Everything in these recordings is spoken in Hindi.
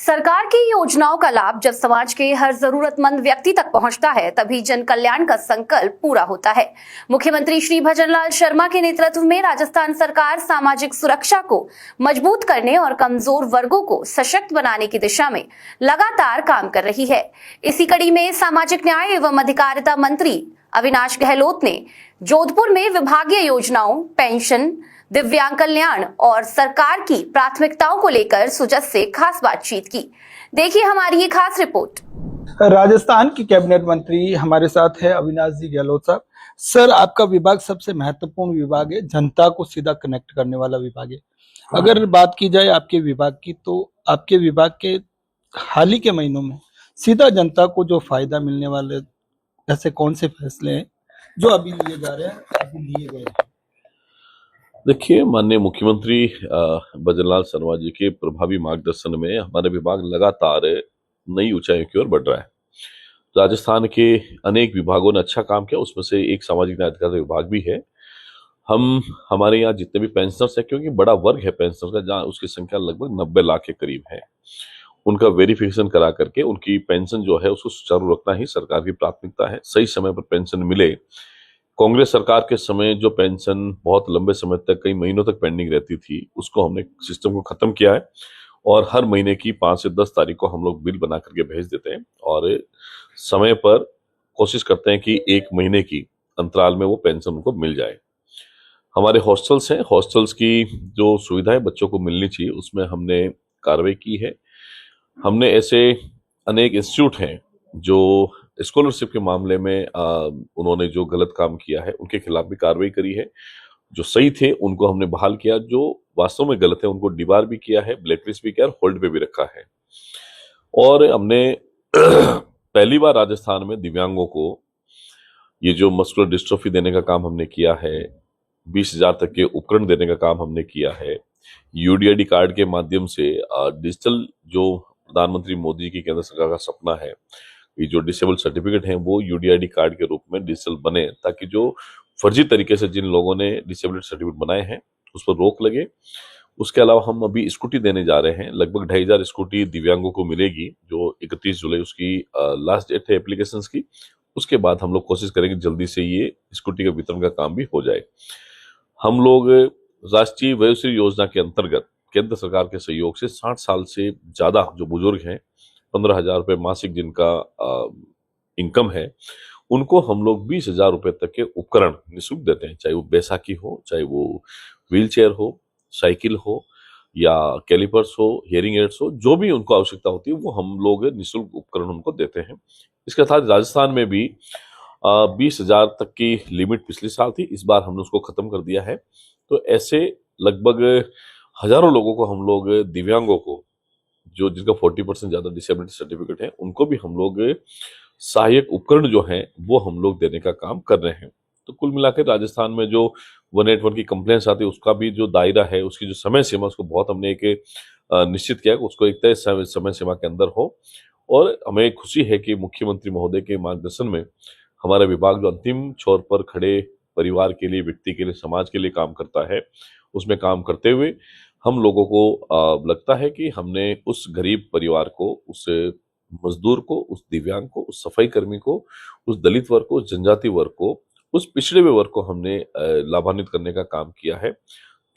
सरकार की योजनाओं का लाभ जब समाज के हर जरूरतमंद व्यक्ति तक पहुंचता है, तभी जन कल्याण का संकल्प पूरा होता है। मुख्यमंत्री श्री भजनलाल शर्मा के नेतृत्व में राजस्थान सरकार सामाजिक सुरक्षा को मजबूत करने और कमजोर वर्गों को सशक्त बनाने की दिशा में लगातार काम कर रही है। इसी कड़ी में सामाजिक न्याय एवं अधिकारिता मंत्री अविनाश गहलोत ने जोधपुर में विभागीय योजनाओं, पेंशन, दिव्यांग कल्याण और सरकार की प्राथमिकताओं को लेकर सुजस से खास बातचीत की। देखिए हमारी ये खास रिपोर्ट। राजस्थान की कैबिनेट मंत्री हमारे साथ है अविनाश जी गहलोत साहब। सर, आपका विभाग सबसे महत्वपूर्ण विभाग है, जनता को सीधा कनेक्ट करने वाला विभाग है। अगर बात की जाए आपके विभाग की, तो आपके विभाग के हाल ही के महीनों में सीधा जनता को जो फायदा मिलने वाले ऐसे कौन से फैसले हैं जो अभी लिए जा रहे हैं, अभी लिए गए हैं? देखिए, माननीय मुख्यमंत्री भजनलाल शर्मा जी के प्रभावी मार्गदर्शन में हमारे विभाग लगातार नई ऊंचाइयों की ओर बढ़ रहा है। राजस्थान के अनेक विभागों ने अच्छा काम किया, उसमें से एक सामाजिक न्याय अधिकारिता विभाग भी है। हमारे यहाँ जितने भी पेंशनर्स है, क्योंकि बड़ा वर्ग है पेंशनर्स का, जहाँ उसकी संख्या लगभग 90 लाख के करीब है, उनका वेरिफिकेशन करा करके उनकी पेंशन जो है उसको सुचारू रखना ही सरकार की प्राथमिकता है। सही समय पर पेंशन मिले। कांग्रेस सरकार के समय जो पेंशन बहुत लंबे समय तक, कई महीनों तक पेंडिंग रहती थी, उसको हमने सिस्टम को खत्म किया है और हर महीने की 5 से 10 तारीख को हम लोग बिल बना करके भेज देते हैं और समय पर कोशिश करते हैं कि 1 महीने की अंतराल में वो पेंशन उनको मिल जाए। हमारे हॉस्टल्स हैं, हॉस्टल्स की जो सुविधाएं बच्चों को मिलनी चाहिए, उसमें हमने कार्रवाई की है। हमने ऐसे अनेक इंस्टीट्यूट हैं जो स्कॉलरशिप के मामले में उन्होंने जो गलत काम किया है उनके खिलाफ भी कार्रवाई करी है। जो सही थे उनको हमने बहाल किया, जो वास्तव में गलत है उनको डिबार भी किया है, ब्लैकलिस्ट भी किया और होल्ड पे भी रखा है। और हमने पहली बार राजस्थान में दिव्यांगों को ये जो मस्कुलर डिस्ट्रोफी देने का काम हमने किया है, 20,000 तक के उपकरण देने का काम हमने किया है। यूडीआईडी कार्ड के माध्यम से डिजिटल, जो प्रधानमंत्री मोदी की केंद्र सरकार का सपना है, ये जो डिसेबल सर्टिफिकेट हैं वो यूडीआईडी कार्ड के रूप में डिजिटल बने, ताकि जो फर्जी तरीके से जिन लोगों ने डिसेबिलिटी सर्टिफिकेट बनाए हैं उस पर रोक लगे। उसके अलावा हम अभी स्कूटी देने जा रहे हैं, लगभग 2,500 स्कूटी दिव्यांगों को मिलेगी, जो 31 जुलाई उसकी लास्ट डेट है एप्लीकेशंस की। उसके बाद हम लोग कोशिश करेंगे जल्दी से ये स्कूटी के वितरण का काम भी हो जाए। हम लोग राष्ट्रीय वयोश्री योजना के अंतर्गत केंद्र सरकार के सहयोग से 60 साल से ज्यादा जो बुजुर्ग हैं, 15,000 रुपये मासिक जिनका इनकम है, उनको हम लोग 20,000 रुपये तक के उपकरण निःशुल्क देते हैं। चाहे वो बैसाखी हो, चाहे वो व्हील चेयर हो, साइकिल हो या कैलिपर्स हो, हियरिंग एड्स हो, जो भी उनको आवश्यकता होती है वो हम लोग निःशुल्क उपकरण उनको देते हैं। इसके साथ राजस्थान में भी 20,000 तक की लिमिट पिछले साल थी, इस बार हमने उसको खत्म कर दिया है। तो ऐसे लगभग हजारों लोगों को हम लोग, दिव्यांगों को, जो जिनका 40% ज्यादा डिसेबिलिटी सर्टिफिकेट है, उनको भी हम लोग सहायक उपकरण जो हैं वो हम लोग देने का काम कर रहे हैं। तो कुल मिलाकर राजस्थान में जो 181 की कंप्लेंट्स आती है उसका भी जो दायरा है, उसकी जो समय सीमा, उसको बहुत हमने एक निश्चित किया कि उसको एक तय समय सीमा के अंदर हो। और हमें खुशी है कि मुख्यमंत्री महोदय के मार्गदर्शन में हमारा विभाग जो अंतिम छोर पर खड़े परिवार के लिए, व्यक्ति के लिए, समाज के लिए काम करता है, उसमें काम करते हुए हम लोगों को लगता है कि हमने उस गरीब परिवार को, उस मजदूर को, उस दिव्यांग को, उस सफाई कर्मी को, उस दलित वर्ग को, उस जनजाति वर्ग को, उस पिछड़े हुए वर्ग को हमने लाभान्वित करने का काम किया है।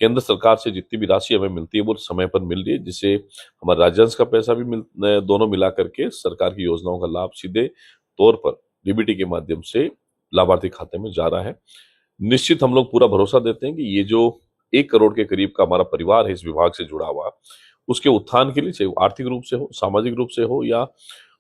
केंद्र सरकार से जितनी भी राशि हमें मिलती है वो समय पर मिल रही है, जिससे हमारा राज्यांश का पैसा भी दोनों मिला करके सरकार की योजनाओं का लाभ सीधे तौर पर डीबीटी के माध्यम से लाभार्थी खाते में जा रहा है। निश्चित हम लोग पूरा भरोसा देते हैं कि ये जो 1 करोड़ के करीब का हमारा परिवार है इस विभाग से जुड़ा हुआ, उसके उत्थान के लिए, चाहे वो आर्थिक रूप से हो, सामाजिक रूप से हो या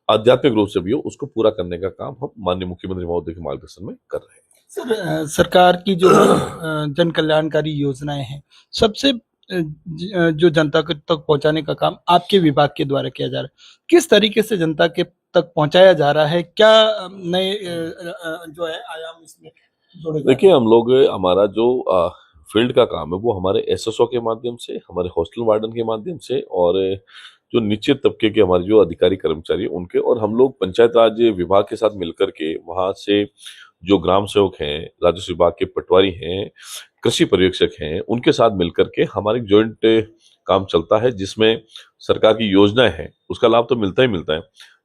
आध्यात्मिक रूप से भी हो, उसको पूरा करने का काम हम माननीय मुख्यमंत्री महोदय के मार्गदर्शन में कर रहे हैं। सर, सरकार की जो जन कल्याणकारी योजनाएं हैं, सबसे जो जनता तक पहुंचाने का काम आपके विभाग के द्वारा किया जा रहा है, किस तरीके से जनता के तक पहुंचाया जा रहा है? क्या नए जो है आयाम इसमें जोड़े? देखिए, हम लोग, हमारा जो फील्ड का काम है वो हमारे एसएसओ के माध्यम से, हमारे हॉस्टल वार्डन के माध्यम से और जो निश्चित तबके के हमारे जो अधिकारी कर्मचारी उनके, और हम लोग पंचायत राज विभाग के साथ मिलकर के वहां से जो ग्राम सेवक हैं, राजस्व विभाग के पटवारी हैं, कृषि पर्यवेक्षक हैं, उनके साथ मिलकर के हमारी ज्वाइंट काम चलता है, जिसमें सरकार की योजनाएं हैं उसका लाभ तो मिलता ही मिलता है,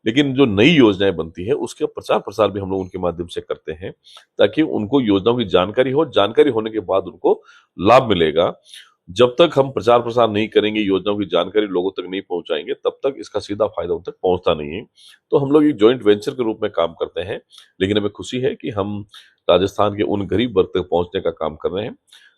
लेकिन जो नई योजनाएं बनती है उसके प्रचार प्रसार भी हम लोग उनके माध्यम से करते हैं, ताकि उनको योजनाओं की जानकारी हो। जानकारी होने के बाद उनको लाभ मिलेगा। जब तक हम प्रचार प्रसार नहीं करेंगे, योजनाओं की जानकारी लोगों तक नहीं पहुंचाएंगे, तब तक इसका सीधा फायदा उन तक पहुंचता नहीं है। तो हम लोग एक जॉइंट वेंचर के रूप में काम करते हैं, लेकिन हमें खुशी है कि हम राजस्थान के उन गरीब वर्ग तक पहुंचने का काम कर रहे हैं।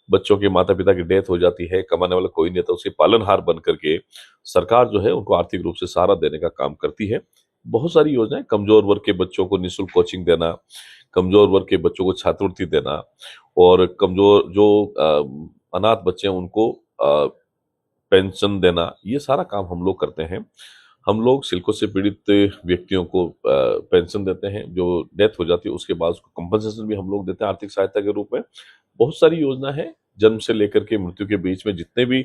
बच्चों के माता पिता की डेथ हो जाती है, कमाने वाला कोई नहीं होता, उसके पालनहार बन करके सरकार जो है उनको आर्थिक रूप से सहारा देने का काम करती है। बहुत सारी योजनाएं, कमजोर वर्ग के बच्चों को निःशुल्क कोचिंग देना, कमजोर वर्ग के बच्चों को छात्रवृत्ति देना, और कमजोर जो अनाथ बच्चे हैं उनको पेंशन देना, ये सारा काम हम लोग करते हैं। हम लोग सिल्को से पीड़ित व्यक्तियों को पेंशन देते हैं, जो डेथ हो जाती है उसके बाद उसको कंपनसेशन भी हम लोग देते हैं आर्थिक सहायता के रूप में। बहुत सारी योजना है, जन्म से लेकर के मृत्यु के बीच में जितने भी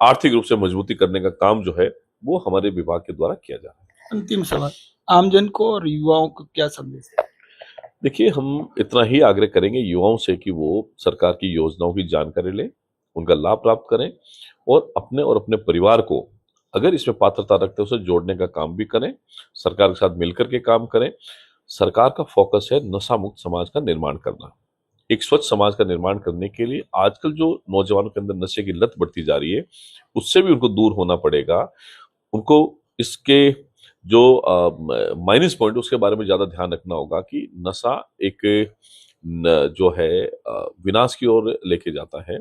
आर्थिक रूप से मजबूती करने का काम जो है वो हमारे विभाग के द्वारा किया जा रहा है। अंतिम सवाल, आमजन को और युवाओं को क्या संदेश है? देखिए, हम इतना ही आग्रह करेंगे युवाओं से कि वो सरकार की योजनाओं की जानकारी लें, उनका लाभ प्राप्त करें, और अपने परिवार को अगर इसमें पात्रता रखते हैं उसे जोड़ने का काम भी करें, सरकार के साथ मिलकर के काम करें। सरकार का फोकस है नशा मुक्त समाज का निर्माण करना। एक स्वच्छ समाज का निर्माण करने के लिए आजकल जो नौजवानों के अंदर नशे की लत बढ़ती जा रही है, उससे भी उनको दूर होना पड़ेगा। उनको इसके जो माइनस पॉइंट उसके बारे में ज्यादा ध्यान रखना होगा कि नशा एक जो है विनाश की ओर लेके जाता है।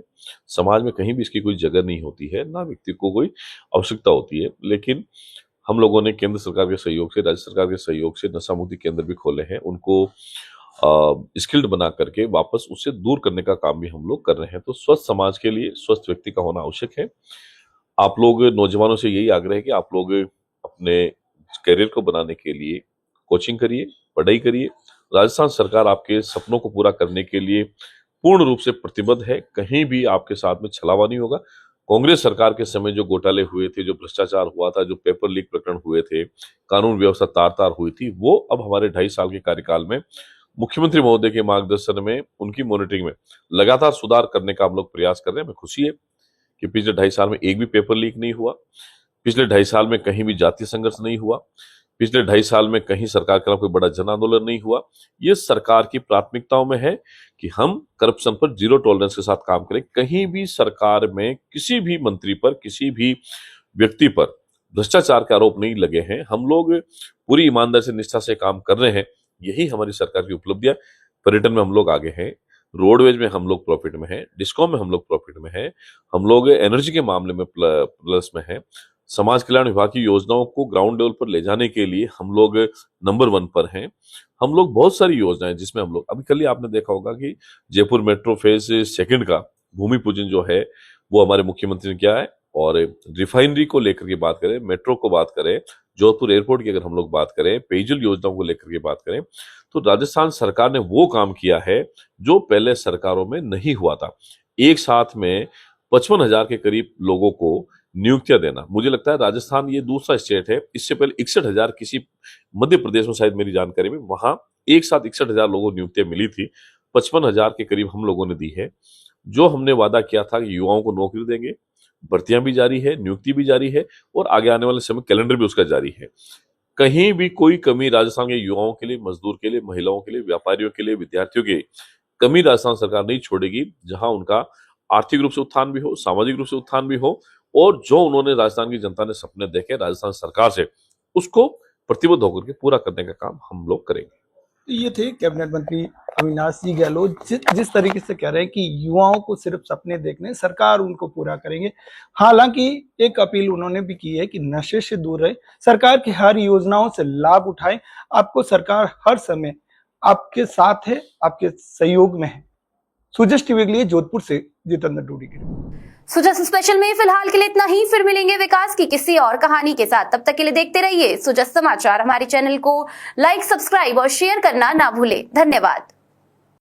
समाज में कहीं भी इसकी कोई जगह नहीं होती है, ना व्यक्ति को कोई आवश्यकता होती है। लेकिन हम लोगों ने केंद्र सरकार के सहयोग से, राज्य सरकार के सहयोग से नशा मुक्ति केंद्र भी खोले हैं, उनको स्किल्ड बना करके वापस उससे दूर करने का काम भी हम लोग कर रहे हैं। तो स्वस्थ समाज के लिए स्वस्थ व्यक्ति का होना आवश्यक है। आप लोग नौजवानों से यही आग्रह है कि आप लोग अपने करियर को बनाने के लिए कोचिंग करिए, पढ़ाई करिए। राजस्थान सरकार आपके सपनों को पूरा करने के लिए पूर्ण रूप से प्रतिबद्ध है। कहीं भी आपके साथ में छलावा नहीं होगा। कांग्रेस सरकार के समय जो घोटाले हुए थे, जो भ्रष्टाचार हुआ था, जो पेपर लीक प्रकरण हुए थे, कानून व्यवस्था तार तार हुई थी, वो अब हमारे 2.5 साल के कार्यकाल में मुख्यमंत्री महोदय के मार्गदर्शन में, उनकी मॉनिटरिंग में लगातार सुधार करने का हम लोग प्रयास कर रहे हैं। हमें खुशी है कि पिछले 2.5 साल में एक भी पेपर लीक नहीं हुआ, पिछले 2.5 साल में कहीं भी जातीय संघर्ष नहीं हुआ, पिछले 2.5 साल में कहीं सरकार के खिलाफ कोई बड़ा जन आंदोलन नहीं हुआ। ये सरकार की प्राथमिकताओं में है कि हम करप्शन पर जीरो टॉलरेंस के साथ काम करें। कहीं भी सरकार में किसी भी मंत्री पर, किसी भी व्यक्ति पर भ्रष्टाचार के आरोप नहीं लगे हैं। हम लोग पूरी ईमानदारी से, निष्ठा से काम कर रहे हैं। यही हमारी सरकार की उपलब्धियां। पर्यटन में हम लोग आगे हैं, रोडवेज में हम लोग प्रॉफिट में हैं, डिस्कॉम में हम लोग प्रॉफिट में हैं, हम लोग एनर्जी के मामले में प्लस में हैं। समाज कल्याण विभाग की योजनाओं को ग्राउंड लेवल पर ले जाने के लिए हम लोग नंबर 1 पर हैं। हम लोग बहुत सारी योजनाएं जिसमें हम लोग, अभी कल ही आपने देखा होगा कि जयपुर मेट्रो फेज 2 का भूमि पूजन जो है वो हमारे मुख्यमंत्री ने किया है। और रिफाइनरी को लेकर के बात करें, मेट्रो को बात करें, जोधपुर एयरपोर्ट की अगर हम लोग बात करें, पेयजल योजनाओं को लेकर के बात करें, तो राजस्थान सरकार ने वो काम किया है जो पहले सरकारों में नहीं हुआ था। एक साथ में 55,000 के करीब लोगों को नियुक्तियां देना। मुझे लगता है राजस्थान ये दूसरा स्टेट है, इससे पहले 61,000 किसी मध्य प्रदेश में, शायद मेरी जानकारी में, वहां एक साथ 61,000 लोगों को नियुक्तियां मिली थी। 55,000 के करीब हम लोगों ने दी है। जो हमने वादा किया था कि युवाओं को नौकरी देंगे, भर्तियां भी जारी है, नियुक्ति भी जारी है, और आगे आने वाले समय कैलेंडर भी उसका जारी है। कहीं भी कोई कमी राजस्थान के युवाओं के लिए, मजदूर के लिए, महिलाओं के लिए, व्यापारियों के लिए, विद्यार्थियों के कमी राजस्थान सरकार नहीं छोड़ेगी। जहां उनका आर्थिक रूप से उत्थान भी हो, सामाजिक रूप से उत्थान भी हो, और जो उन्होंने राजस्थान की जनता ने सपने देखे राजस्थान सरकार से, उसको प्रतिबद्ध होकर के पूरा करने का काम हम लोग करेंगे। ये थे कैबिनेट मंत्री अविनाश जी गहलोत, जिस तरीके से कह रहे हैं कि युवाओं को सिर्फ सपने देखने, सरकार उनको पूरा करेंगे। हालांकि एक अपील उन्होंने भी की है कि नशे से दूर रहे, सरकार की हर योजनाओं से लाभ उठाएं। आपको सरकार हर समय आपके साथ है, आपके सहयोग में है। सुजस टीवी के लिए जोधपुर से जितेंद्र डूडी की रिपोर्ट। सुजस स्पेशल में फिलहाल के लिए इतना ही। फिर मिलेंगे विकास की किसी और कहानी के साथ। तब तक के लिए देखते रहिए सुजस समाचार। हमारे चैनल को लाइक, सब्सक्राइब और शेयर करना ना भूलें। धन्यवाद।